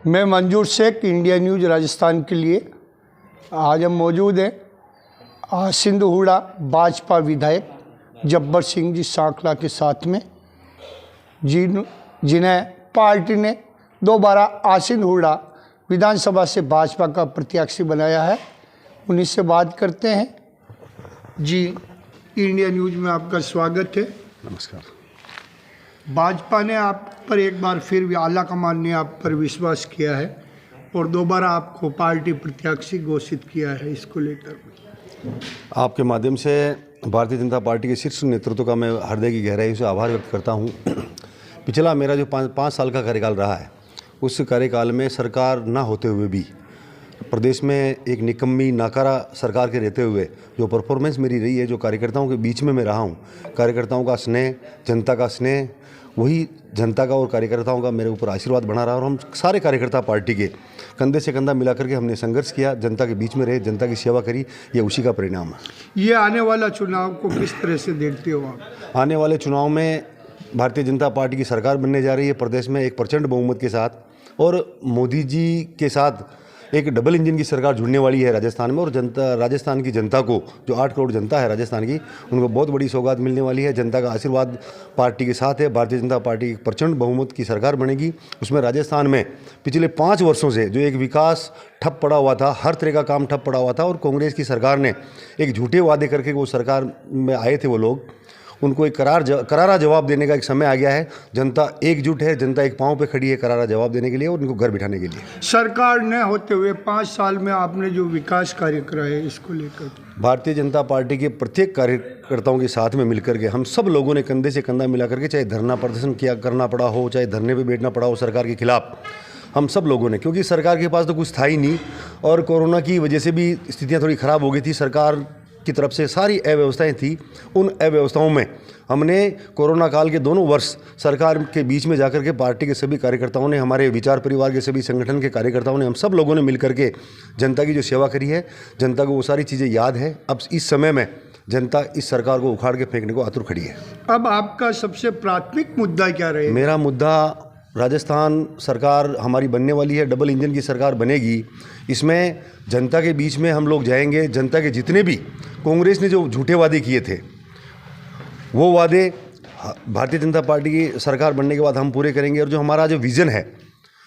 मैं मंजूर Sheikh, India news Rajasthan के लिए। आज हम मौजूद हैं सिंध हुड़ा भाजपा विधायक जब्बर सिंह जी सांकला के साथ में, जिन्हें पार्टी ने दोबारा आसिंद हुड़ा विधानसभा से भाजपा का प्रत्याशी बनाया है। उन्हीं से बात करते हैं। जी, इंडिया न्यूज़ में आपका स्वागत है। नमस्कार। भाजपा ने आप पर एक बार फिर भी आला कमान ने आप पर विश्वास किया है और दोबारा आपको पार्टी प्रत्याशी घोषित किया है। इसको लेकर आपके माध्यम से भारतीय जनता पार्टी के शीर्ष नेतृत्व का मैं हृदय की गहराई से आभार व्यक्त करता हूं। पिछला मेरा जो पाँच साल का कार्यकाल रहा है, उस कार्यकाल में सरकार ना होते हुए भी प्रदेश में एक निकम्मी नाकारा सरकार के रहते हुए जो परफॉर्मेंस मेरी रही है, जो कार्यकर्ताओं के बीच में मैं रहा हूँ, कार्यकर्ताओं का स्नेह, जनता का स्नेह, वही जनता का और कार्यकर्ताओं का मेरे ऊपर आशीर्वाद बना रहा। और हम सारे कार्यकर्ता पार्टी के कंधे से कंधा मिला करके हमने संघर्ष किया, जनता के बीच में रहे, जनता की सेवा करी। ये उसी का परिणाम है। ये आने वाला चुनाव को किस तरह से देखते हो आप? आने वाले चुनाव में भारतीय जनता पार्टी की सरकार बनने जा रही है प्रदेश में एक प्रचंड बहुमत के साथ, और मोदी जी के साथ एक डबल इंजन की सरकार जुड़ने वाली है राजस्थान में। और राजस्थान की जनता को, जो 8 करोड़ जनता है राजस्थान की, उनको बहुत बड़ी सौगात मिलने वाली है। जनता का आशीर्वाद पार्टी के साथ है। भारतीय जनता पार्टी एक प्रचंड बहुमत की सरकार बनेगी। उसमें राजस्थान में पिछले 5 वर्षों से जो एक विकास ठप पड़ा हुआ था, हर तरह का काम ठप पड़ा हुआ था, और कांग्रेस की सरकार ने एक झूठे वादे करके वो सरकार में आए थे वो लोग, उनको एक करारा जवाब देने का एक समय आ गया है। जनता एकजुट है, जनता एक पांव पे खड़ी है करारा जवाब देने के लिए और उनको घर बिठाने के लिए। सरकार न होते हुए 5 साल में आपने जो विकास कार्य कराए, इसको लेकर भारतीय जनता पार्टी के प्रत्येक कार्यकर्ताओं के साथ में मिलकर के हम सब लोगों ने कंधे से कंधा मिला करके, चाहे धरना प्रदर्शन करना पड़ा हो, चाहे धरने पे बैठना पड़ा हो सरकार के खिलाफ, हम सब लोगों ने, क्योंकि सरकार के पास तो कुछ था ही नहीं, और कोरोना की वजह से भी स्थितियाँ थोड़ी ख़राब हो गई थी। सरकार की तरफ से सारी अव्यवस्थाएं थी। उन अव्यवस्थाओं में हमने कोरोना काल के दोनों वर्ष सरकार के बीच में जाकर के पार्टी के सभी कार्यकर्ताओं ने, हमारे विचार परिवार के सभी संगठन के कार्यकर्ताओं ने, हम सब लोगों ने मिलकर के जनता की जो सेवा करी है, जनता को वो सारी चीज़ें याद है। अब इस समय में जनता इस सरकार को उखाड़ के फेंकने को आतुर खड़ी है। अब आपका सबसे प्राथमिक मुद्दा क्या रहेगा? मेरा मुद्दा, राजस्थान सरकार हमारी बनने वाली है, डबल इंजन की सरकार बनेगी। इसमें जनता के बीच में हम लोग जाएंगे। जनता के जितने भी कांग्रेस ने जो झूठे वादे किए थे, वो वादे भारतीय जनता पार्टी की सरकार बनने के बाद हम पूरे करेंगे। और जो हमारा जो विज़न है,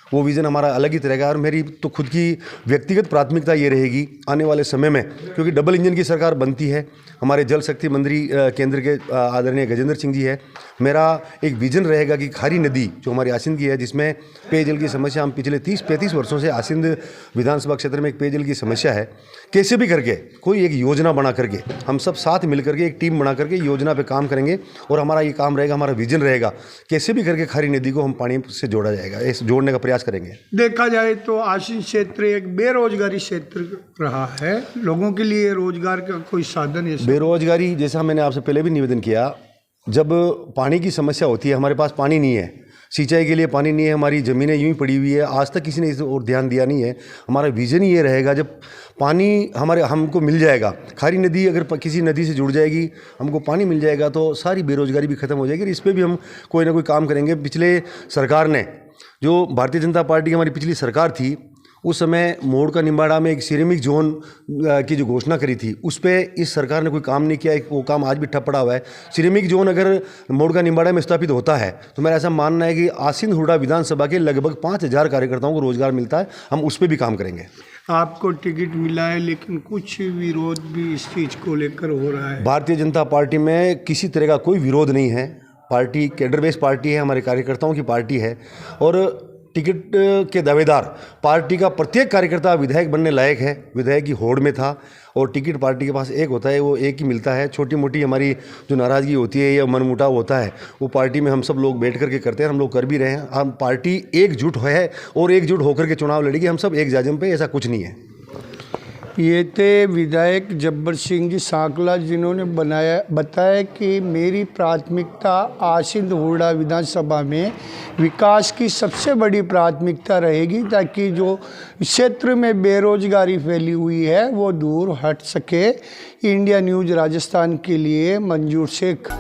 वो विज़न हमारा अलग ही तरह का है। और मेरी तो खुद की व्यक्तिगत प्राथमिकता ये रहेगी आने वाले समय में, क्योंकि डबल इंजन की सरकार बनती है, हमारे जल शक्ति मंत्री केंद्र के आदरणीय गजेंद्र सिंह जी है। मेरा एक विज़न रहेगा कि खारी नदी जो हमारी आसिंद की है, जिसमें पेयजल की समस्या, हम पिछले 30-35 वर्षों से आसिंद विधानसभा क्षेत्र में एक पेयजल की समस्या है, कैसे भी करके कोई एक योजना बना करके हम सब साथ मिल करके एक टीम बना करके योजना पे काम करेंगे। और हमारा ये काम रहेगा, हमारा विज़न रहेगा, कैसे भी करके खारी नदी को हम पानी से जोड़ा जाएगा, इस जोड़ने का प्रयास करेंगे। देखा जाए तो आसिंद क्षेत्र एक बेरोजगारी क्षेत्र रहा है। लोगों के लिए रोजगार का कोई साधन है? बेरोजगारी, जैसा मैंने आपसे पहले भी निवेदन किया, जब पानी की समस्या होती है, हमारे पास पानी नहीं है, सिंचाई के लिए पानी नहीं है, हमारी ज़मीनें यूं ही पड़ी हुई है, आज तक किसी ने इस ओर ध्यान दिया नहीं है। हमारा विज़न ही ये रहेगा, जब पानी हमको मिल जाएगा, खारी नदी अगर किसी नदी से जुड़ जाएगी, हमको पानी मिल जाएगा, तो सारी बेरोजगारी भी खत्म हो जाएगी। और इस पर भी हम कोई ना कोई काम करेंगे। पिछले सरकार ने, जो भारतीय जनता पार्टी की हमारी पिछली सरकार थी, उस समय मोड़ का निम्बाड़ा में एक सिरेमिक जोन की जो घोषणा करी थी, उस पर इस सरकार ने कोई काम नहीं किया। वो काम आज भी ठप पड़ा हुआ है। सिरेमिक जोन अगर मोड़ का निम्बाड़ा में स्थापित होता है, तो मेरा ऐसा मानना है कि आसिंद हुड़ा विधानसभा के लगभग 5000 कार्यकर्ताओं को रोजगार मिलता है। हम उस पर भी काम करेंगे। आपको टिकट मिला है, लेकिन कुछ विरोध भी इस चीज़ को लेकर हो रहा है। भारतीय जनता पार्टी में किसी तरह का कोई विरोध नहीं है। पार्टी कैडर बेस पार्टी है, हमारे कार्यकर्ताओं की पार्टी है, और टिकट के दावेदार पार्टी का प्रत्येक कार्यकर्ता विधायक बनने लायक है। विधायक की होड़ में था, और टिकट पार्टी के पास एक होता है, वो एक ही मिलता है। छोटी मोटी हमारी जो नाराज़गी होती है या मनमुटाव होता है, वो पार्टी में हम सब लोग बैठ करके करते हैं। हम लोग कर भी रहे हैं। हम पार्टी एकजुट है और एकजुट होकर के चुनाव लड़ेगी। हम सब एक जाजम पे, ऐसा कुछ नहीं है। ये थे विधायक जब्बर सिंह जी सांकला, जिन्होंने बताया कि मेरी प्राथमिकता आसिंद हुड़ा विधानसभा में विकास की सबसे बड़ी प्राथमिकता रहेगी, ताकि जो क्षेत्र में बेरोजगारी फैली हुई है वो दूर हट सके। इंडिया न्यूज़ राजस्थान के लिए मंजूर शेख।